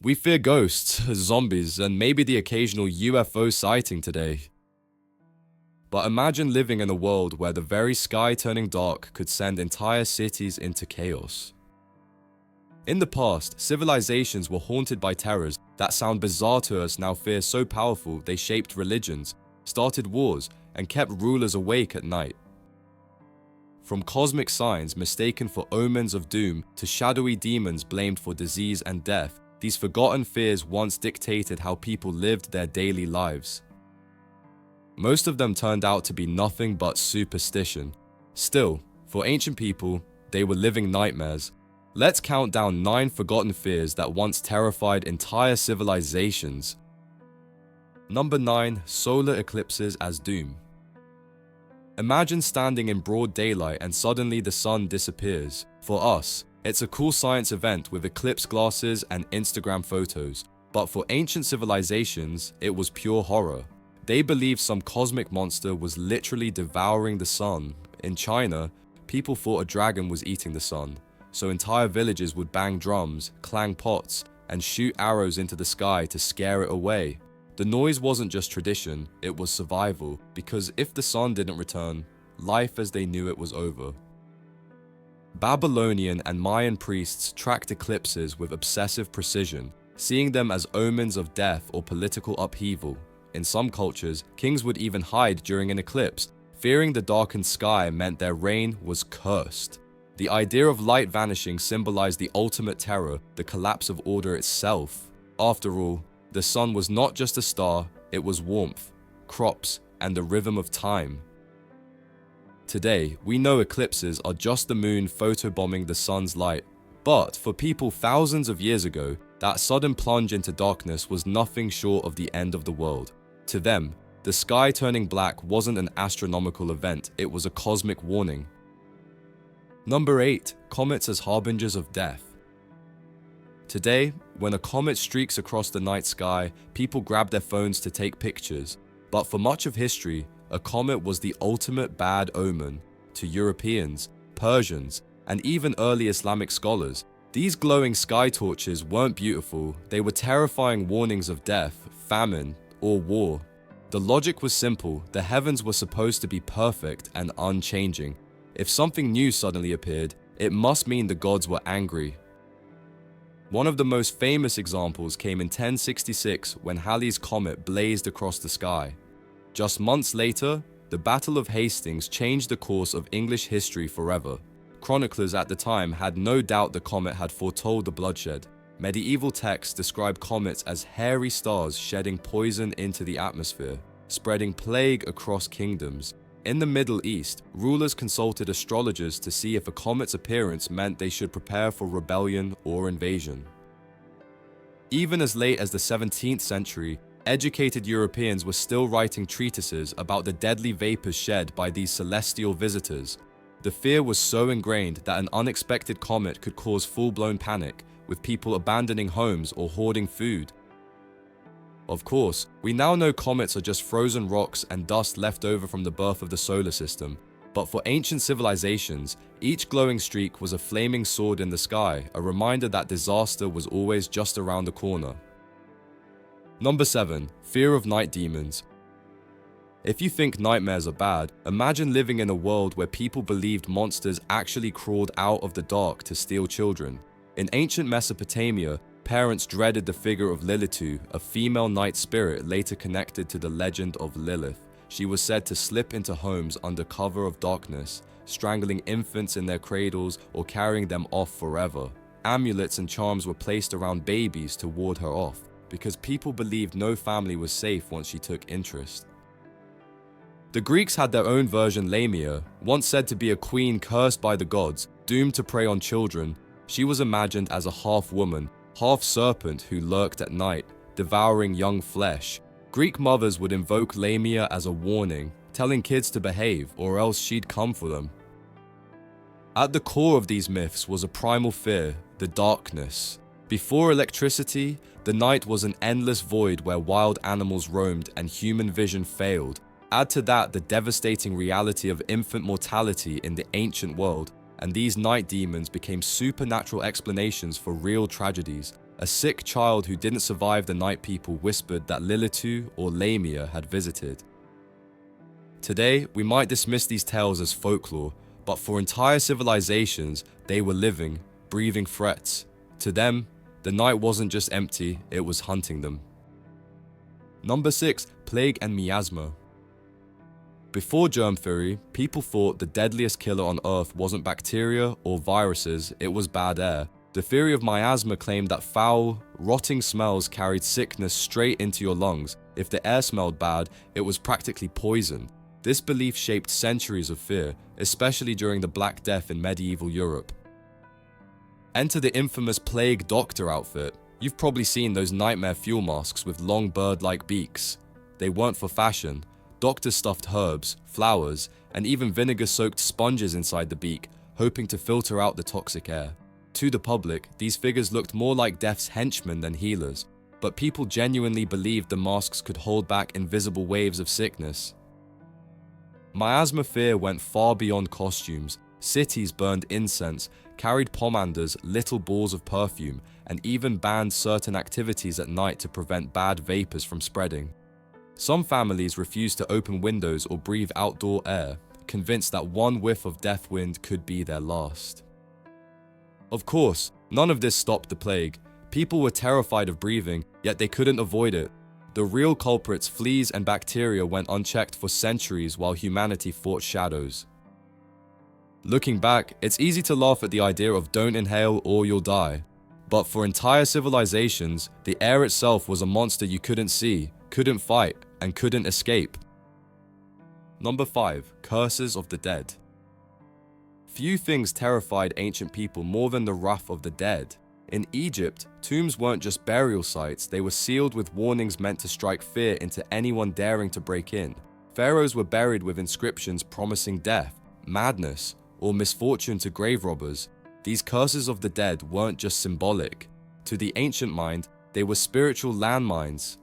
We fear ghosts, zombies, and maybe the occasional UFO sighting today. But imagine living in a world where the very sky turning dark could send entire cities into chaos. In the past, civilizations were haunted by terrors that sound bizarre to us now fear so powerful they shaped religions, started wars, and kept rulers awake at night. From cosmic signs mistaken for omens of doom to shadowy demons blamed for disease and death, these forgotten fears once dictated how people lived their daily lives. Most of them turned out to be nothing but superstition. Still, for ancient people, they were living nightmares. Let's count down 9 forgotten fears that once terrified entire civilizations. Number 9. Solar eclipses as doom. Imagine standing in broad daylight and suddenly the sun disappears. For us, it's a cool science event with eclipse glasses and Instagram photos. But for ancient civilizations, it was pure horror. They believed some cosmic monster was literally devouring the sun. In China, people thought a dragon was eating the sun, so entire villages would bang drums, clang pots, and shoot arrows into the sky to scare it away. The noise wasn't just tradition, it was survival, because if the sun didn't return, life as they knew it was over. Babylonian and Mayan priests tracked eclipses with obsessive precision, seeing them as omens of death or political upheaval. In some cultures, kings would even hide during an eclipse, fearing the darkened sky meant their reign was cursed. The idea of light vanishing symbolized the ultimate terror, the collapse of order itself. After all, the sun was not just a star, it was warmth, crops, and the rhythm of time. Today, we know eclipses are just the moon photobombing the sun's light. But for people thousands of years ago, that sudden plunge into darkness was nothing short of the end of the world. To them, the sky turning black wasn't an astronomical event, it was a cosmic warning. Number 8. Comets as harbingers of death. Today, when a comet streaks across the night sky, people grab their phones to take pictures. But for much of history, a comet was the ultimate bad omen. To Europeans, Persians, and even early Islamic scholars, these glowing sky torches weren't beautiful, they were terrifying warnings of death, famine, or war. The logic was simple, the heavens were supposed to be perfect and unchanging. If something new suddenly appeared, it must mean the gods were angry. One of the most famous examples came in 1066 when Halley's Comet blazed across the sky. Just months later, the Battle of Hastings changed the course of English history forever. Chroniclers at the time had no doubt the comet had foretold the bloodshed. Medieval texts describe comets as hairy stars shedding poison into the atmosphere, spreading plague across kingdoms. In the Middle East, rulers consulted astrologers to see if a comet's appearance meant they should prepare for rebellion or invasion. Even as late as the 17th century, educated Europeans were still writing treatises about the deadly vapors shed by these celestial visitors. The fear was so ingrained that an unexpected comet could cause full-blown panic, with people abandoning homes or hoarding food. Of course, we now know comets are just frozen rocks and dust left over from the birth of the solar system, but for ancient civilizations, each glowing streak was a flaming sword in the sky, a reminder that disaster was always just around the corner. Number 7. Fear of night demons. If you think nightmares are bad, imagine living in a world where people believed monsters actually crawled out of the dark to steal children. In ancient Mesopotamia, parents dreaded the figure of Lilitu, a female night spirit later connected to the legend of Lilith. She was said to slip into homes under cover of darkness, strangling infants in their cradles or carrying them off forever. Amulets and charms were placed around babies to ward her off, because people believed no family was safe once she took interest. The Greeks had their own version, Lamia, once said to be a queen cursed by the gods, doomed to prey on children. She was imagined as a half-woman, half-serpent who lurked at night, devouring young flesh. Greek mothers would invoke Lamia as a warning, telling kids to behave or else she'd come for them. At the core of these myths was a primal fear, the darkness. Before electricity, the night was an endless void where wild animals roamed and human vision failed. Add to that the devastating reality of infant mortality in the ancient world, and these night demons became supernatural explanations for real tragedies. A sick child who didn't survive the night people whispered that Lilitu or Lamia had visited. Today, we might dismiss these tales as folklore, but for entire civilizations, they were living, breathing threats. To them, the night wasn't just empty, it was hunting them. Number 6. Plague and miasma. Before germ theory, people thought the deadliest killer on Earth wasn't bacteria or viruses, it was bad air. The theory of miasma claimed that foul, rotting smells carried sickness straight into your lungs. If the air smelled bad, it was practically poison. This belief shaped centuries of fear, especially during the Black Death in medieval Europe. Enter the infamous plague doctor outfit. You've probably seen those nightmare fuel masks with long bird-like beaks. They weren't for fashion. Doctors stuffed herbs, flowers, and even vinegar-soaked sponges inside the beak, hoping to filter out the toxic air. To the public, these figures looked more like death's henchmen than healers, but people genuinely believed the masks could hold back invisible waves of sickness. Miasma fear went far beyond costumes. Cities burned incense, carried pomanders, little balls of perfume, and even banned certain activities at night to prevent bad vapors from spreading. Some families refused to open windows or breathe outdoor air, convinced that one whiff of death wind could be their last. Of course, none of this stopped the plague. People were terrified of breathing, yet they couldn't avoid it. The real culprits, fleas and bacteria, went unchecked for centuries while humanity fought shadows. Looking back, it's easy to laugh at the idea of don't inhale or you'll die. But for entire civilizations, the air itself was a monster you couldn't see, couldn't fight, and couldn't escape. Number 5. Curses of the dead. Few things terrified ancient people more than the wrath of the dead. In Egypt, tombs weren't just burial sites, they were sealed with warnings meant to strike fear into anyone daring to break in. Pharaohs were buried with inscriptions promising death, madness, or misfortune to grave robbers. These curses of the dead weren't just symbolic. To the ancient mind, they were spiritual landmines.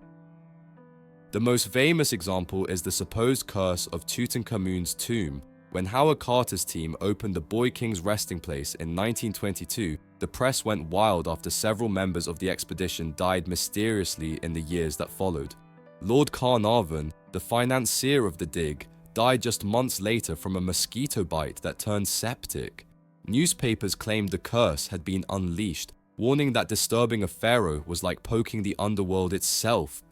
The most famous example is the supposed curse of Tutankhamun's tomb. When Howard Carter's team opened the Boy King's resting place in 1922, the press went wild after several members of the expedition died mysteriously in the years that followed. Lord Carnarvon, the financier of the dig, died just months later from a mosquito bite that turned septic. Newspapers claimed the curse had been unleashed, warning that disturbing a pharaoh was like poking the underworld itself.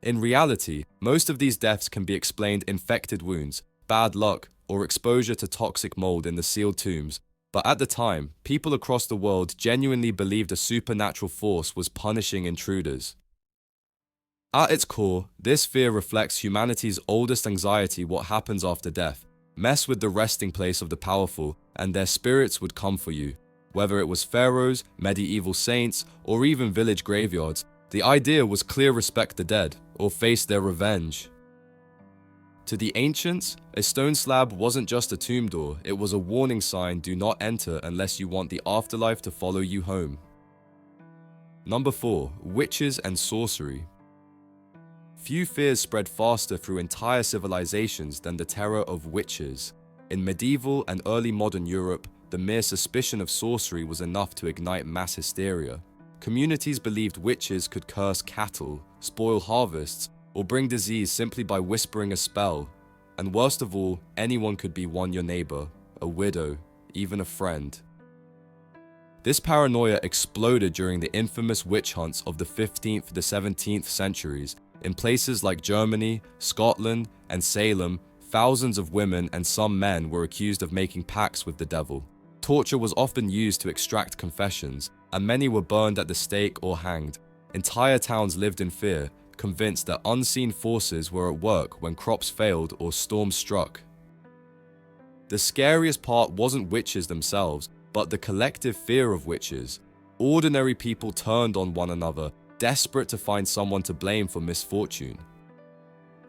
In reality, most of these deaths can be explained infected wounds, bad luck, or exposure to toxic mold in the sealed tombs, but at the time, people across the world genuinely believed a supernatural force was punishing intruders. At its core, this fear reflects humanity's oldest anxiety: what happens after death. Mess with the resting place of the powerful, and their spirits would come for you. Whether it was pharaohs, medieval saints, or even village graveyards, the idea was clear: respect the dead, or face their revenge. To the ancients, a stone slab wasn't just a tomb door, it was a warning sign: do not enter unless you want the afterlife to follow you home. Number 4. Witches and sorcery. Few fears spread faster through entire civilizations than the terror of witches. In medieval and early modern Europe, the mere suspicion of sorcery was enough to ignite mass hysteria. Communities believed witches could curse cattle, spoil harvests, or bring disease simply by whispering a spell. And worst of all, anyone could be your neighbor, a widow, even a friend. This paranoia exploded during the infamous witch hunts of the 15th to 17th centuries. In places like Germany, Scotland, and Salem, thousands of women and some men were accused of making pacts with the devil. Torture was often used to extract confessions, and many were burned at the stake or hanged. Entire towns lived in fear, convinced that unseen forces were at work when crops failed or storms struck. The scariest part wasn't witches themselves, but the collective fear of witches. Ordinary people turned on one another, desperate to find someone to blame for misfortune.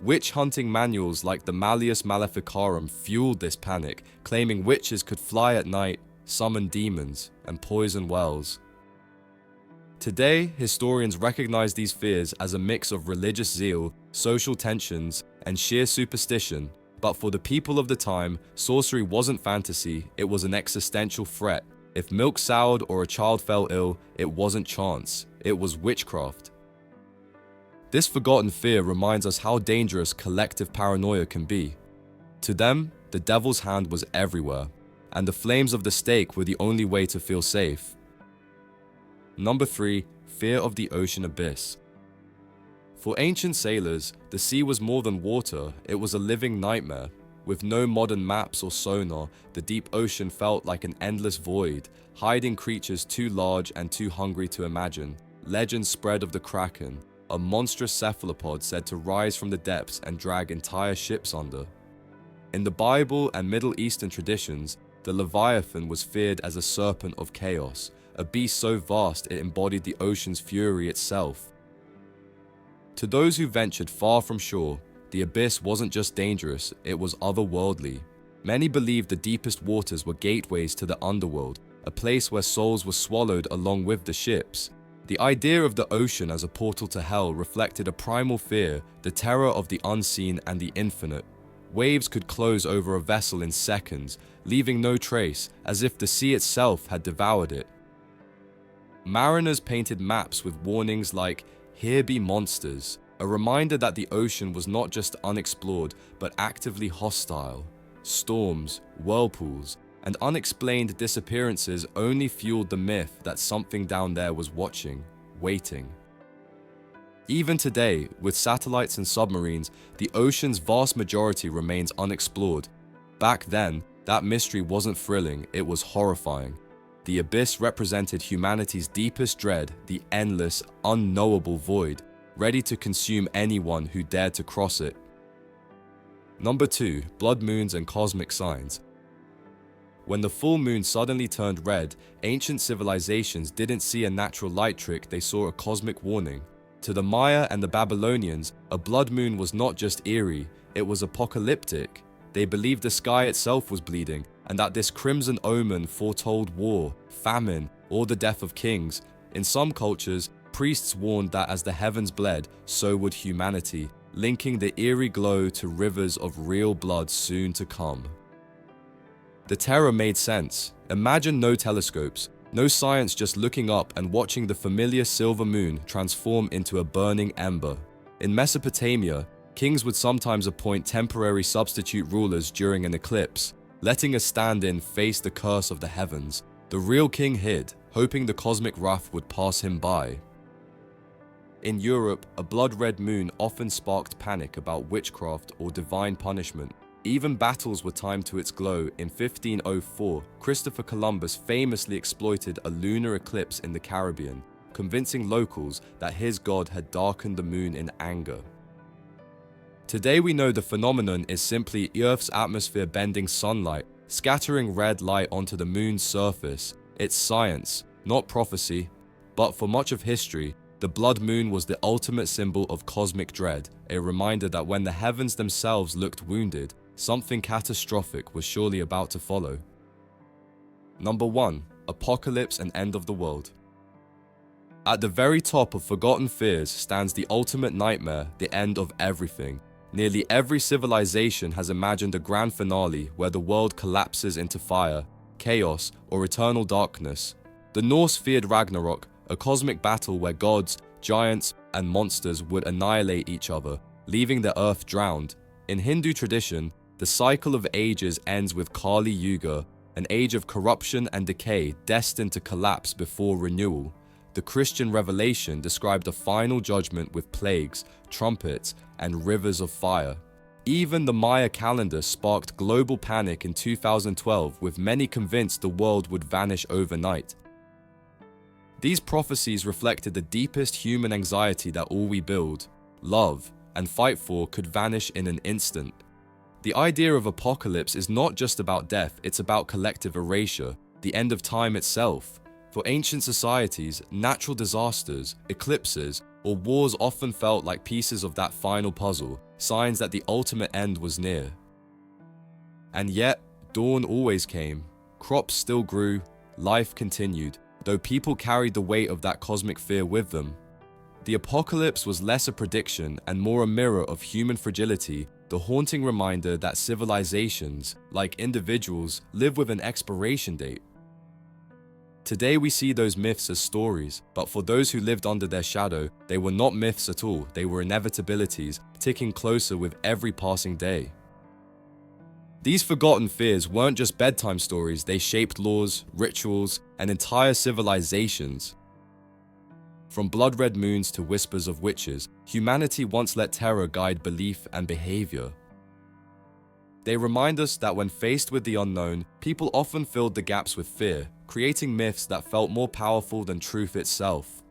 Witch hunting manuals like the Malleus Maleficarum fueled this panic, claiming witches could fly at night, summon demons, and poison wells. Today, historians recognize these fears as a mix of religious zeal, social tensions, and sheer superstition, but for the people of the time, sorcery wasn't fantasy, it was an existential threat. If milk soured or a child fell ill, it wasn't chance, it was witchcraft. This forgotten fear reminds us how dangerous collective paranoia can be. To them, the devil's hand was everywhere, and the flames of the stake were the only way to feel safe. Number 3. Fear of the ocean abyss. For ancient sailors, the sea was more than water, it was a living nightmare. With no modern maps or sonar, the deep ocean felt like an endless void, hiding creatures too large and too hungry to imagine. Legends spread of the Kraken, a monstrous cephalopod said to rise from the depths and drag entire ships under. In the Bible and Middle Eastern traditions, the Leviathan was feared as a serpent of chaos, a beast so vast it embodied the ocean's fury itself. To those who ventured far from shore, the abyss wasn't just dangerous, it was otherworldly. Many believed the deepest waters were gateways to the underworld, a place where souls were swallowed along with the ships. The idea of the ocean as a portal to hell reflected a primal fear, the terror of the unseen and the infinite. Waves could close over a vessel in seconds, leaving no trace, as if the sea itself had devoured it. Mariners painted maps with warnings like, "Here be monsters," a reminder that the ocean was not just unexplored, but actively hostile. Storms, whirlpools, and unexplained disappearances only fueled the myth that something down there was watching, waiting. Even today, with satellites and submarines, the ocean's vast majority remains unexplored. Back then, that mystery wasn't thrilling, it was horrifying. The abyss represented humanity's deepest dread, the endless, unknowable void, ready to consume anyone who dared to cross it. Number 2. Blood moons and cosmic signs. When the full moon suddenly turned red, ancient civilizations didn't see a natural light trick, they saw a cosmic warning. To the Maya and the Babylonians, a blood moon was not just eerie, it was apocalyptic. They believed the sky itself was bleeding, and that this crimson omen foretold war, famine, or the death of kings. In some cultures, priests warned that as the heavens bled, so would humanity, linking the eerie glow to rivers of real blood soon to come. The terror made sense. Imagine no telescopes, no science, just looking up and watching the familiar silver moon transform into a burning ember. In Mesopotamia, kings would sometimes appoint temporary substitute rulers during an eclipse, letting a stand-in face the curse of the heavens. The real king hid, hoping the cosmic wrath would pass him by. In Europe, a blood-red moon often sparked panic about witchcraft or divine punishment. Even battles were timed to its glow. In 1504, Christopher Columbus famously exploited a lunar eclipse in the Caribbean, convincing locals that his god had darkened the moon in anger. Today we know the phenomenon is simply Earth's atmosphere bending sunlight, scattering red light onto the moon's surface. It's science, not prophecy. But for much of history, the blood moon was the ultimate symbol of cosmic dread, a reminder that when the heavens themselves looked wounded, something catastrophic was surely about to follow. Number 1. Apocalypse and end of the world. At the very top of forgotten fears stands the ultimate nightmare, the end of everything. Nearly every civilization has imagined a grand finale where the world collapses into fire, chaos, or eternal darkness. The Norse feared Ragnarok, a cosmic battle where gods, giants, and monsters would annihilate each other, leaving the earth drowned. In Hindu tradition, the cycle of ages ends with Kali Yuga, an age of corruption and decay destined to collapse before renewal. The Christian revelation described a final judgment with plagues, trumpets, and rivers of fire. Even the Maya calendar sparked global panic in 2012, with many convinced the world would vanish overnight. These prophecies reflected the deepest human anxiety that all we build, love, and fight for could vanish in an instant. The idea of apocalypse is not just about death, it's about collective erasure, the end of time itself. For ancient societies, natural disasters, eclipses, or wars often felt like pieces of that final puzzle, signs that the ultimate end was near. And yet, dawn always came, crops still grew, life continued, though people carried the weight of that cosmic fear with them. The apocalypse was less a prediction and more a mirror of human fragility, the haunting reminder that civilizations, like individuals, live with an expiration date. Today we see those myths as stories, but for those who lived under their shadow, they were not myths at all, they were inevitabilities, ticking closer with every passing day. These forgotten fears weren't just bedtime stories, they shaped laws, rituals, and entire civilizations. From blood-red moons to whispers of witches, humanity once let terror guide belief and behavior. They remind us that when faced with the unknown, people often filled the gaps with fear, creating myths that felt more powerful than truth itself.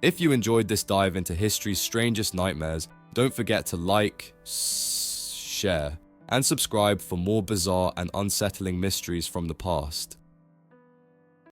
If you enjoyed this dive into history's strangest nightmares, don't forget to like, share, and subscribe for more bizarre and unsettling mysteries from the past.